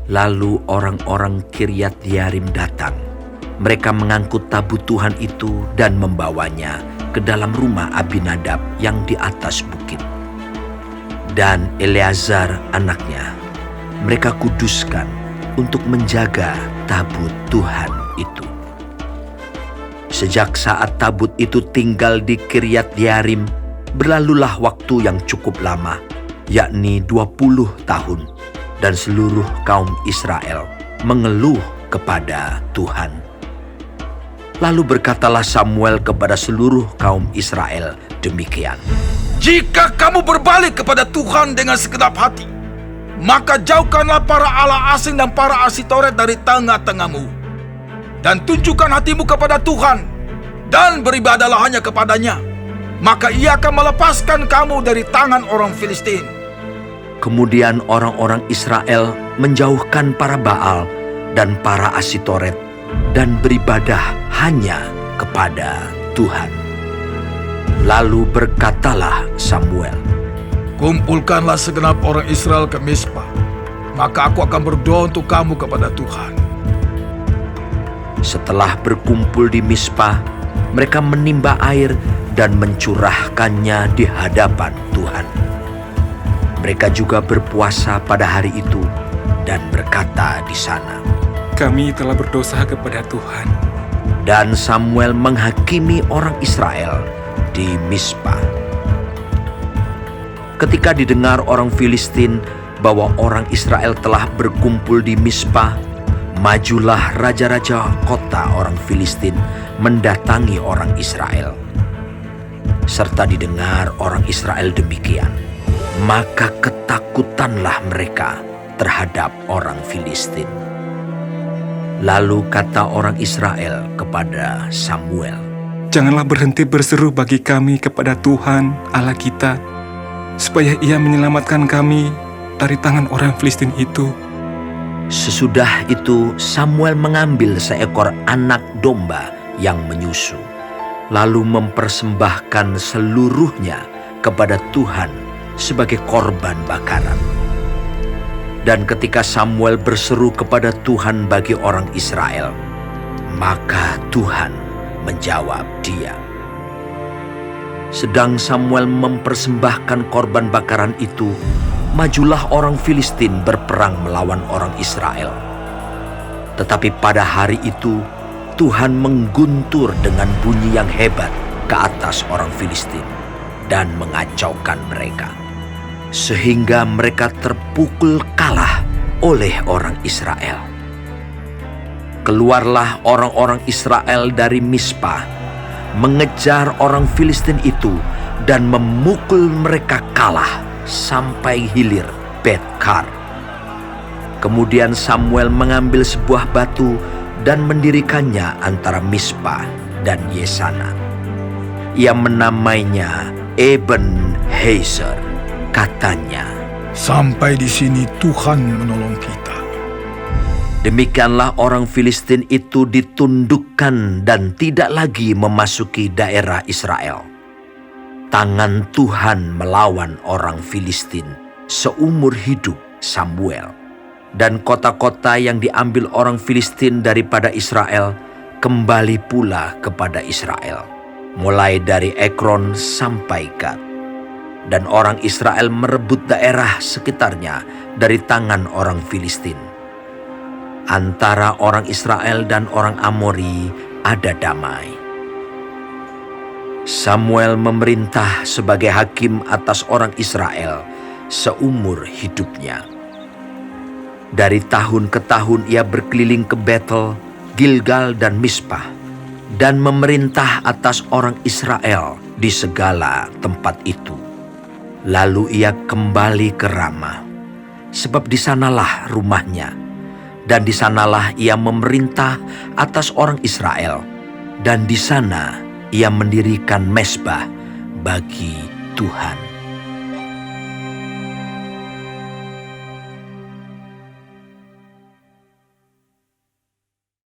Lalu orang-orang Kiryat Yearim datang. Mereka mengangkut tabut Tuhan itu dan membawanya ke dalam rumah Abinadab yang di atas bukit. Dan Eleazar anaknya mereka kuduskan untuk menjaga tabut Tuhan itu. Sejak saat tabut itu tinggal di Kiryat Yearim, berlalulah waktu yang cukup lama, yakni 20 tahun, dan seluruh kaum Israel mengeluh kepada Tuhan. Lalu berkatalah Samuel kepada seluruh kaum Israel demikian. Jika kamu berbalik kepada Tuhan dengan segenap hati, maka jauhkanlah para allah asing dan para Asitoret dari tengah-tengahmu. Dan tunjukkan hatimu kepada Tuhan, dan beribadahlah hanya kepadanya. Maka ia akan melepaskan kamu dari tangan orang Filistin. Kemudian orang-orang Israel menjauhkan para Baal dan para Asitoret dan beribadah hanya kepada Tuhan. Lalu berkatalah Samuel, Kumpulkanlah segenap orang Israel ke Mispa, maka aku akan berdoa untuk kamu kepada Tuhan. Setelah berkumpul di Mispa, mereka menimba air dan mencurahkannya di hadapan Tuhan. Mereka juga berpuasa pada hari itu dan berkata di sana, Kami telah berdosa kepada Tuhan. Dan Samuel menghakimi orang Israel di Mispa. Ketika didengar orang Filistin bahwa orang Israel telah berkumpul di Mispa, majulah raja-raja kota orang Filistin mendatangi orang Israel. Serta didengar orang Israel demikian, maka ketakutanlah mereka terhadap orang Filistin. Lalu kata orang Israel kepada Samuel, Janganlah berhenti berseru bagi kami kepada Tuhan Allah kita, supaya ia menyelamatkan kami dari tangan orang Filistin itu. Sesudah itu Samuel mengambil seekor anak domba yang menyusu, lalu mempersembahkan seluruhnya kepada Tuhan sebagai korban bakaran. Dan ketika Samuel berseru kepada Tuhan bagi orang Israel, maka Tuhan menjawab dia. Sedang Samuel mempersembahkan korban bakaran itu, majulah orang Filistin berperang melawan orang Israel. Tetapi pada hari itu, Tuhan mengguntur dengan bunyi yang hebat ke atas orang Filistin dan mengacaukan mereka, sehingga mereka terpukul kalah oleh orang Israel. Keluarlah orang-orang Israel dari Mispa, mengejar orang Filistin itu dan memukul mereka kalah sampai hilir Bet-kar. Kemudian Samuel mengambil sebuah batu dan mendirikannya antara Mispa dan Yesana. Ia menamainya Eben-Hezer. Katanya, Sampai di sini Tuhan menolong kita. demikianlah orang Filistin itu ditundukkan dan tidak lagi memasuki daerah Israel. Tangan Tuhan melawan orang Filistin seumur hidup Samuel. Dan kota-kota yang diambil orang Filistin daripada Israel kembali pula kepada Israel, mulai dari Ekron sampai Gat. Dan orang Israel merebut daerah sekitarnya dari tangan orang Filistin. Antara orang Israel dan orang Amori ada damai. Samuel memerintah sebagai hakim atas orang Israel seumur hidupnya. Dari tahun ke tahun ia berkeliling ke Betel, Gilgal dan Mispa, dan memerintah atas orang Israel di segala tempat itu. Lalu ia kembali ke Rama, sebab di sanalah rumahnya, dan di sanalah ia memerintah atas orang Israel, dan di sana ia mendirikan mezbah bagi Tuhan.